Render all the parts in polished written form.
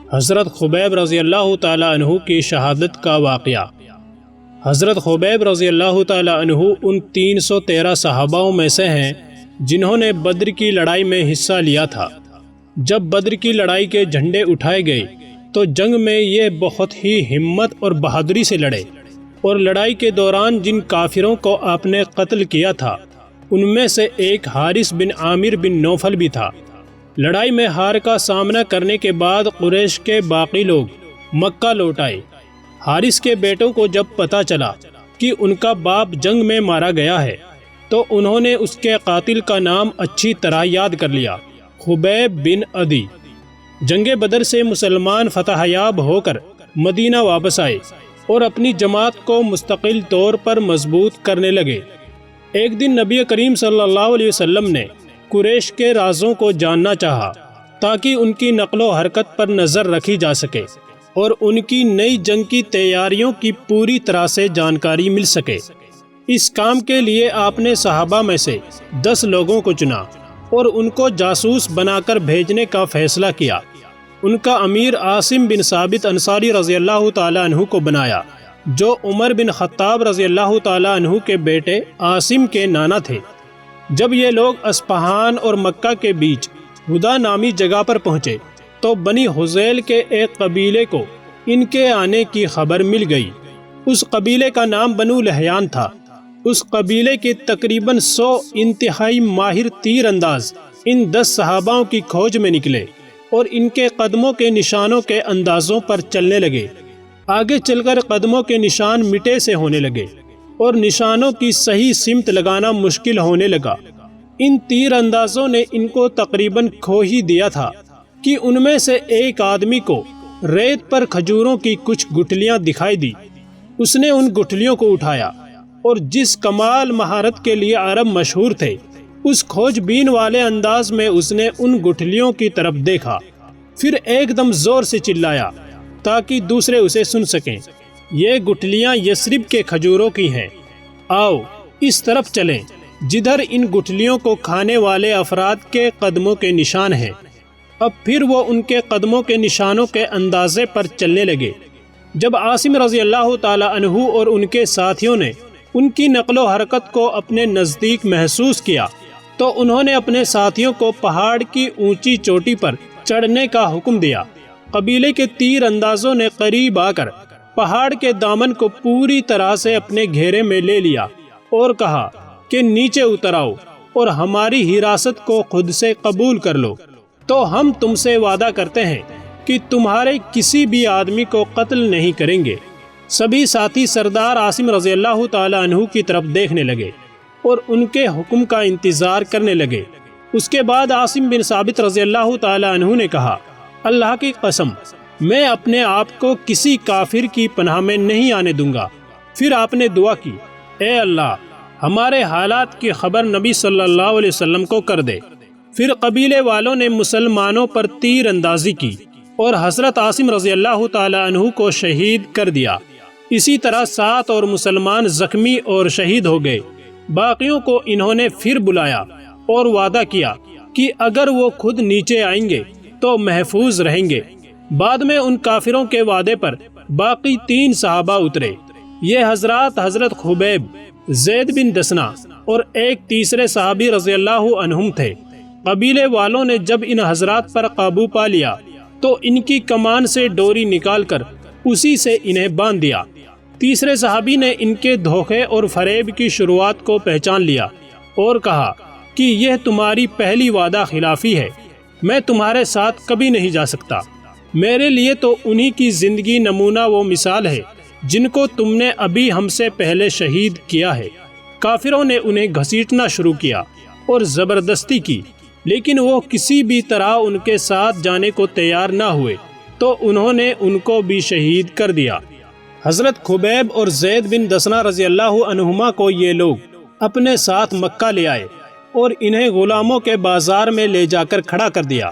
حضرت خبیب رضی اللہ تعالیٰ عنہ کی شہادت کا واقعہ۔ حضرت خبیب رضی اللہ تعالیٰ عنہ ان 313 صحاباؤں میں سے ہیں جنہوں نے بدر کی لڑائی میں حصہ لیا تھا۔ جب بدر کی لڑائی کے جھنڈے اٹھائے گئے تو جنگ میں یہ بہت ہی ہمت اور بہادری سے لڑے، اور لڑائی کے دوران جن کافروں کو آپ نے قتل کیا تھا ان میں سے ایک حارث بن عامر بن نوفل بھی تھا۔ لڑائی میں ہار کا سامنا کرنے کے بعد قریش کے باقی لوگ مکہ لوٹ آئے۔ حارث کے بیٹوں کو جب پتہ چلا کہ ان کا باپ جنگ میں مارا گیا ہے تو انہوں نے اس کے قاتل کا نام اچھی طرح یاد کر لیا، خبیب بن عدی۔ جنگ بدر سے مسلمان فتح یاب ہو کر مدینہ واپس آئے اور اپنی جماعت کو مستقل طور پر مضبوط کرنے لگے۔ ایک دن نبی کریم صلی اللہ علیہ وسلم نے قریش کے رازوں کو جاننا چاہا تاکہ ان کی نقل و حرکت پر نظر رکھی جا سکے اور ان کی نئی جنگ کی تیاریوں کی پوری طرح سے جانکاری مل سکے۔ اس کام کے لیے آپ نے صحابہ میں سے 10 لوگوں کو چنا اور ان کو جاسوس بنا کر بھیجنے کا فیصلہ کیا۔ ان کا امیر عاصم بن ثابت انصاری رضی اللہ تعالیٰ عنہ کو بنایا، جو عمر بن خطاب رضی اللہ تعالیٰ عنہ کے بیٹے عاصم کے نانا تھے۔ جب یہ لوگ اصفہان اور مکہ کے بیچ ہدا نامی جگہ پر پہنچے تو بنی حذیل کے ایک قبیلے کو ان کے آنے کی خبر مل گئی۔ اس قبیلے کا نام بنو لحیان تھا۔ اس قبیلے کے تقریباً 100 انتہائی ماہر تیر انداز ان 10 صحاباؤں کی کھوج میں نکلے اور ان کے قدموں کے نشانوں کے اندازوں پر چلنے لگے۔ آگے چل کر قدموں کے نشان مٹے سے ہونے لگے اور نشانوں کی صحیح سمت لگانا مشکل ہونے لگا۔ ان تیر اندازوں نے ان کو تقریباً کھو ہی دیا تھا کہ ان میں سے ایک آدمی کو ریت پر کھجوروں کی کچھ گٹھلیاں دکھائی دی۔ اس نے ان گٹھلیوں کو اٹھایا اور جس کمال مہارت کے لیے عرب مشہور تھے اس کھوج بین والے انداز میں اس نے ان گٹھلیوں کی طرف دیکھا، پھر ایک دم زور سے چلایا تاکہ دوسرے اسے سن سکیں، یہ گٹھلیاں یثرب کے کھجوروں کی ہیں، آؤ اس طرف چلیں جدھر ان گٹھلیوں کو کھانے والے افراد کے قدموں کے نشان ہیں۔ اب پھر وہ ان کے قدموں کے نشانوں کے اندازے پر چلنے لگے۔ جب عاصم رضی اللہ تعالی عنہ اور ان کے ساتھیوں نے ان کی نقل و حرکت کو اپنے نزدیک محسوس کیا تو انہوں نے اپنے ساتھیوں کو پہاڑ کی اونچی چوٹی پر چڑھنے کا حکم دیا۔ قبیلے کے تیر اندازوں نے قریب آ کر پہاڑ کے دامن کو پوری طرح سے اپنے گھیرے میں لے لیا اور کہا کہ نیچے اتر آؤ اور ہماری حراست کو خود سے قبول کر لو، تو ہم تم سے وعدہ کرتے ہیں کہ تمہارے کسی بھی آدمی کو قتل نہیں کریں گے۔ سبھی ساتھی سردار عاصم رضی اللہ تعالی عنہ کی طرف دیکھنے لگے اور ان کے حکم کا انتظار کرنے لگے۔ اس کے بعد عاصم بن ثابت رضی اللہ تعالی عنہ نے کہا، اللہ کی قسم میں اپنے آپ کو کسی کافر کی پناہ میں نہیں آنے دوں گا۔ پھر آپ نے دعا کی، اے اللہ ہمارے حالات کی خبر نبی صلی اللہ علیہ وسلم کو کر دے۔ پھر قبیلے والوں نے مسلمانوں پر تیر اندازی کی اور حضرت عاصم رضی اللہ تعالی عنہ کو شہید کر دیا۔ اسی طرح 7 اور مسلمان زخمی اور شہید ہو گئے۔ باقیوں کو انہوں نے پھر بلایا اور وعدہ کیا کہ اگر وہ خود نیچے آئیں گے تو محفوظ رہیں گے۔ بعد میں ان کافروں کے وعدے پر باقی 3 صحابہ اترے۔ یہ حضرات حضرت خبیب، زید بن دسنا اور ایک تیسرے صحابی رضی اللہ عنہم تھے۔ قبیلے والوں نے جب ان حضرات پر قابو پا لیا تو ان کی کمان سے ڈوری نکال کر اسی سے انہیں باندھ دیا۔ تیسرے صحابی نے ان کے دھوکے اور فریب کی شروعات کو پہچان لیا اور کہا کہ یہ تمہاری پہلی وعدہ خلافی ہے، میں تمہارے ساتھ کبھی نہیں جا سکتا۔ میرے لیے تو انہی کی زندگی نمونہ و مثال ہے جن کو تم نے ابھی ہم سے پہلے شہید کیا ہے۔ کافروں نے انہیں گھسیٹنا شروع کیا اور زبردستی کی، لیکن وہ کسی بھی طرح ان کے ساتھ جانے کو تیار نہ ہوئے تو انہوں نے ان کو بھی شہید کر دیا۔ حضرت خبیب اور زید بن دسنا رضی اللہ عنہما کو یہ لوگ اپنے ساتھ مکہ لے آئے اور انہیں غلاموں کے بازار میں لے جا کر کھڑا کر دیا۔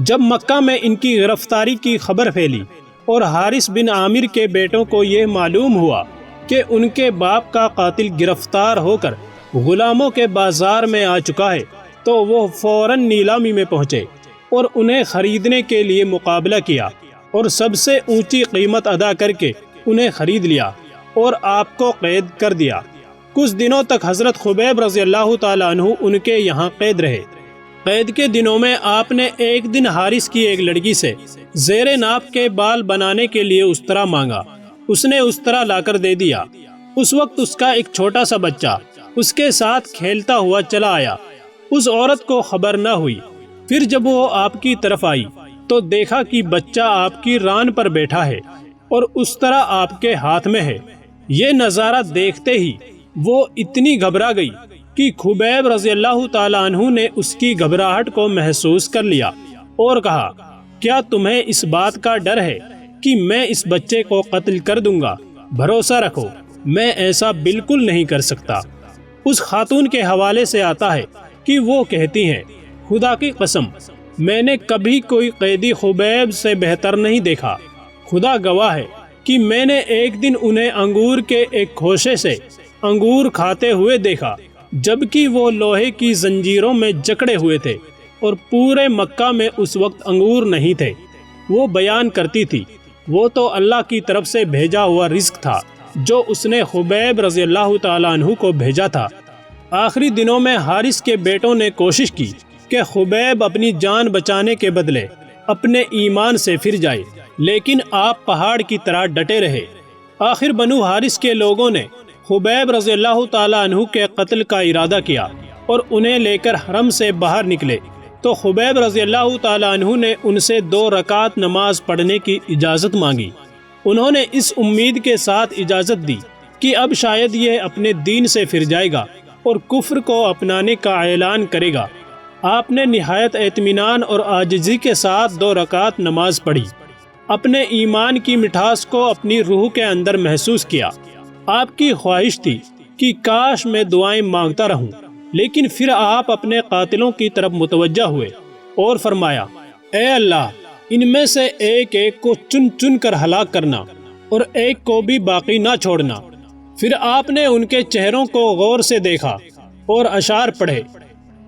جب مکہ میں ان کی گرفتاری کی خبر پھیلی اور حارث بن عامر کے بیٹوں کو یہ معلوم ہوا کہ ان کے باپ کا قاتل گرفتار ہو کر غلاموں کے بازار میں آ چکا ہے تو وہ فوراً نیلامی میں پہنچے اور انہیں خریدنے کے لیے مقابلہ کیا اور سب سے اونچی قیمت ادا کر کے انہیں خرید لیا اور آپ کو قید کر دیا۔ کچھ دنوں تک حضرت خبیب رضی اللہ تعالیٰ عنہ ان کے یہاں قید رہے۔ قید کے دنوں میں آپ نے ایک دن حارث کی ایک لڑکی سے زیر ناپ کے بال بنانے کے لیے استرا مانگا۔ اس نے استرا لا کر دے دیا۔ اس وقت اس کا ایک چھوٹا سا بچہ اس کے ساتھ کھیلتا ہوا چلا آیا۔ اس عورت کو خبر نہ ہوئی۔ پھر جب وہ آپ کی طرف آئی تو دیکھا کہ بچہ آپ کی ران پر بیٹھا ہے اور استرا آپ کے ہاتھ میں ہے۔ یہ نظارہ دیکھتے ہی وہ اتنی گھبرا گئی کہ خبیب رضی اللہ تعالیٰ عنہ نے اس کی گھبراہٹ کو محسوس کر لیا اور کہا، کیا تمہیں اس بات کا ڈر ہے کہ میں اس بچے کو قتل کر دوں گا؟ بھروسہ رکھو، میں ایسا بالکل نہیں کر سکتا۔ اس خاتون کے حوالے سے آتا ہے کہ وہ کہتی ہیں، خدا کی قسم میں نے کبھی کوئی قیدی خبیب سے بہتر نہیں دیکھا۔ خدا گواہ ہے کہ میں نے ایک دن انہیں انگور کے ایک خوشے سے انگور کھاتے ہوئے دیکھا، جبکہ وہ لوہے کی زنجیروں میں جکڑے ہوئے تھے اور پورے مکہ میں اس وقت انگور نہیں تھے۔ وہ بیان کرتی تھی، وہ تو اللہ کی طرف سے بھیجا ہوا رزق تھا جو اس نے خبیب رضی اللہ تعالیٰ عنہ کو بھیجا تھا۔ آخری دنوں میں حارث کے بیٹوں نے کوشش کی کہ خبیب اپنی جان بچانے کے بدلے اپنے ایمان سے پھر جائے، لیکن آپ پہاڑ کی طرح ڈٹے رہے۔ آخر بنو حارث کے لوگوں نے خبیب رضی اللہ تعالیٰ عنہ کے قتل کا ارادہ کیا اور انہیں لے کر حرم سے باہر نکلے تو خبیب رضی اللہ تعالیٰ عنہ نے ان سے 2 رکعت نماز پڑھنے کی اجازت مانگی۔ انہوں نے اس امید کے ساتھ اجازت دی کہ اب شاید یہ اپنے دین سے پھر جائے گا اور کفر کو اپنانے کا اعلان کرے گا۔ آپ نے نہایت اطمینان اور عاجزی کے ساتھ 2 رکعت نماز پڑھی، اپنے ایمان کی مٹھاس کو اپنی روح کے اندر محسوس کیا۔ آپ کی خواہش تھی کہ کاش میں دعائیں مانگتا رہوں، لیکن پھر آپ اپنے قاتلوں کی طرف متوجہ ہوئے اور فرمایا، اے اللہ، ان میں سے ایک ایک کو چن چن کر ہلاک کرنا اور ایک کو بھی باقی نہ چھوڑنا۔ پھر آپ نے ان کے چہروں کو غور سے دیکھا اور اشعار پڑھے،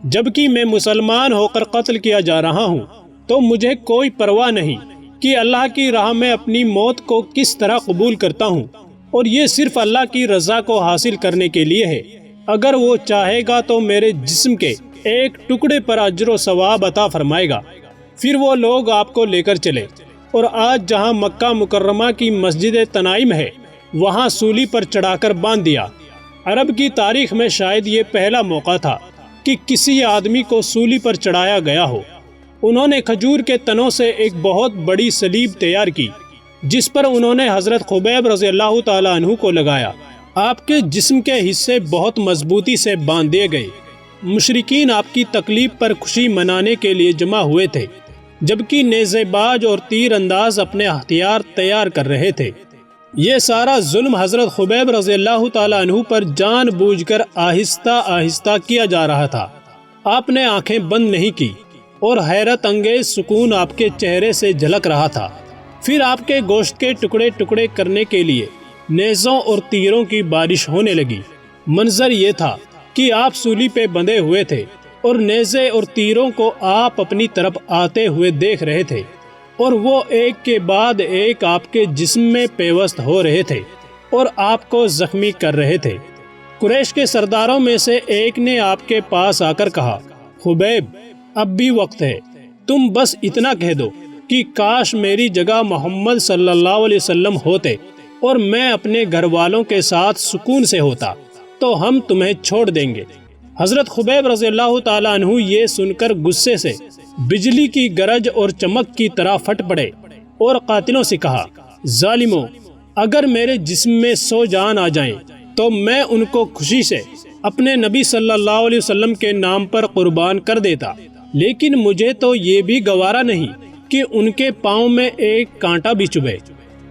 جبکہ میں مسلمان ہو کر قتل کیا جا رہا ہوں تو مجھے کوئی پرواہ نہیں کہ اللہ کی راہ میں اپنی موت کو کس طرح قبول کرتا ہوں، اور یہ صرف اللہ کی رضا کو حاصل کرنے کے لیے ہے۔ اگر وہ چاہے گا تو میرے جسم کے ایک ٹکڑے پر اجر و ثواب عطا فرمائے گا۔ پھر وہ لوگ آپ کو لے کر چلے اور آج جہاں مکہ مکرمہ کی مسجد تنعیم ہے وہاں سولی پر چڑھا کر باندھ دیا۔ عرب کی تاریخ میں شاید یہ پہلا موقع تھا کہ کسی آدمی کو سولی پر چڑھایا گیا ہو۔ انہوں نے کھجور کے تنوں سے ایک بہت بڑی صلیب تیار کی جس پر انہوں نے حضرت خبیب رضی اللہ تعالیٰ عنہ کو لگایا۔ آپ کے جسم کے حصے بہت مضبوطی سے باندھ دیے گئے۔ مشرکین آپ کی تکلیف پر خوشی منانے کے لیے جمع ہوئے تھے، جبکہ نیزے باز اور تیر انداز اپنے ہتھیار تیار کر رہے تھے۔ یہ سارا ظلم حضرت خبیب رضی اللہ تعالیٰ عنہ پر جان بوجھ کر آہستہ آہستہ کیا جا رہا تھا۔ آپ نے آنکھیں بند نہیں کی اور حیرت انگیز سکون آپ کے چہرے سے جھلک رہا تھا۔ پھر آپ کے گوشت کے ٹکڑے ٹکڑے کرنے کے لیے نیزوں اور تیروں کی بارش ہونے لگی۔ منظر یہ تھا کہ آپ سولی پہ بندھے ہوئے تھے اور نیزے اور تیروں کو آپ اپنی طرف آتے ہوئے دیکھ رہے تھے، اور وہ ایک کے بعد ایک آپ کے جسم میں پیوست ہو رہے تھے اور آپ کو زخمی کر رہے تھے۔ قریش کے سرداروں میں سے ایک نے آپ کے پاس آ کر کہا، خبیب، اب بھی وقت ہے، تم بس اتنا کہہ دو کہ کاش میری جگہ محمد صلی اللہ علیہ وسلم ہوتے اور میں اپنے گھر والوں کے ساتھ سکون سے ہوتا تو ہم تمہیں چھوڑ دیں گے۔ حضرت خبیب رضی اللہ تعالیٰ عنہ یہ سن کر غصے سے بجلی کی گرج اور چمک کی طرح پھٹ پڑے اور قاتلوں سے کہا، ظالموں، اگر میرے جسم میں 100 جان آ جائیں تو میں ان کو خوشی سے اپنے نبی صلی اللہ علیہ وسلم کے نام پر قربان کر دیتا، لیکن مجھے تو یہ بھی گوارا نہیں کہ ان کے پاؤں میں ایک کانٹا بھی چبھے۔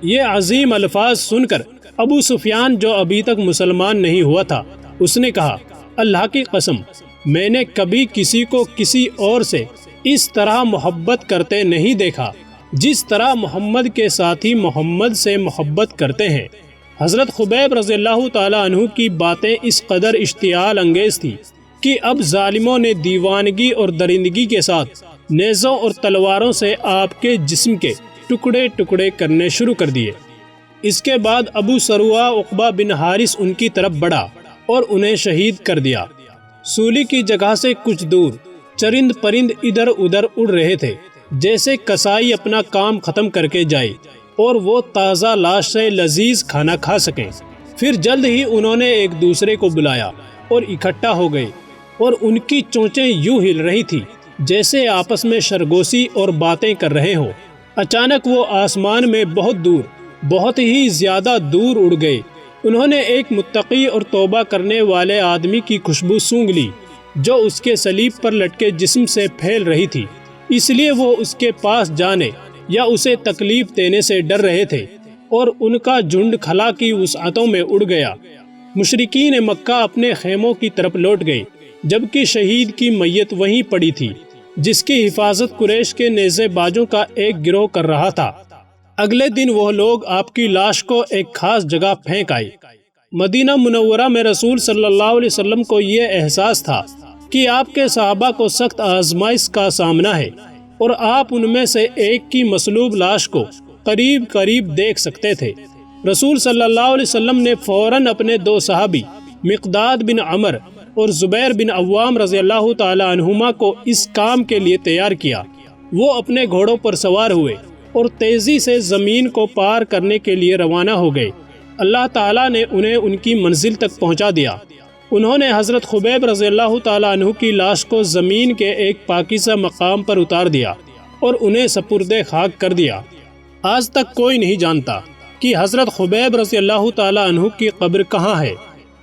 یہ عظیم الفاظ سن کر ابو سفیان، جو ابھی تک مسلمان نہیں ہوا تھا، اس نے کہا، اللہ کی قسم، میں نے کبھی کسی کو کسی اور سے اس طرح محبت کرتے نہیں دیکھا جس طرح محمد کے ساتھی محمد سے محبت کرتے ہیں۔ حضرت خبیب رضی اللہ تعالیٰ عنہ کی باتیں اس قدر اشتعال انگیز تھی کہ اب ظالموں نے دیوانگی اور درندگی کے ساتھ نیزوں اور تلواروں سے آپ کے جسم کے ٹکڑے ٹکڑے کرنے شروع کر دیے۔ اس کے بعد ابو سروہ عقبہ بن حارث ان کی طرف بڑھا اور انہیں شہید کر دیا۔ سولی کی جگہ سے کچھ دور چرند پرند ادھر ادھر اڑ رہے تھے، جیسے کسائی اپنا کام ختم کر کے جائے اور وہ تازہ لاش سے لذیذ کھانا کھا سکیں۔ پھر جلد ہی انہوں نے ایک دوسرے کو بلایا اور اکٹھا ہو گئے، اور ان کی چونچیں یوں ہل رہی تھی جیسے آپس میں سرگوشی اور باتیں کر رہے ہوں۔ اچانک وہ آسمان میں بہت دور، بہت ہی زیادہ دور اڑ گئے۔ انہوں نے ایک متقی اور توبہ کرنے والے آدمی کی خوشبو سونگھ لی جو اس کے صلیب پر لٹکے جسم سے پھیل رہی تھی، اس لیے وہ اس کے پاس جانے یا اسے تکلیف دینے سے ڈر رہے تھے، اور ان کا جھنڈ خلا کی وسعتوں میں اڑ گیا۔ مشرکین مکہ اپنے خیموں کی طرف لوٹ گئے، جبکہ شہید کی میت وہیں پڑی تھی جس کی حفاظت قریش کے نیزے بازوں کا ایک گروہ کر رہا تھا۔ اگلے دن وہ لوگ آپ کی لاش کو ایک خاص جگہ پھینک آئے۔ مدینہ منورہ میں رسول صلی اللہ علیہ وسلم کو یہ احساس تھا کہ آپ کے صحابہ کو سخت آزمائش کا سامنا ہے، اور آپ ان میں سے ایک کی مصلوب لاش کو قریب قریب دیکھ سکتے تھے۔ رسول صلی اللہ علیہ وسلم نے فوراً اپنے دو صحابی مقداد بن عمر اور زبیر بن عوام رضی اللہ تعالی عنہما کو اس کام کے لیے تیار کیا۔ وہ اپنے گھوڑوں پر سوار ہوئے اور تیزی سے زمین کو پار کرنے کے لیے روانہ ہو گئے۔ اللہ تعالیٰ نے انہیں ان کی منزل تک پہنچا دیا۔ انہوں نے حضرت خبیب رضی اللہ تعالیٰ عنہ کی لاش کو زمین کے ایک پاکیزہ مقام پر اتار دیا اور انہیں سپرد خاک کر دیا۔ آج تک کوئی نہیں جانتا کہ حضرت خبیب رضی اللہ تعالیٰ عنہ کی قبر کہاں ہے،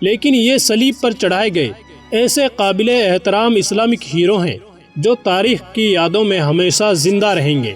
لیکن یہ صلیب پر چڑھائے گئے ایسے قابل احترام اسلامک ہیرو ہیں جو تاریخ کی یادوں میں ہمیشہ زندہ رہیں گے۔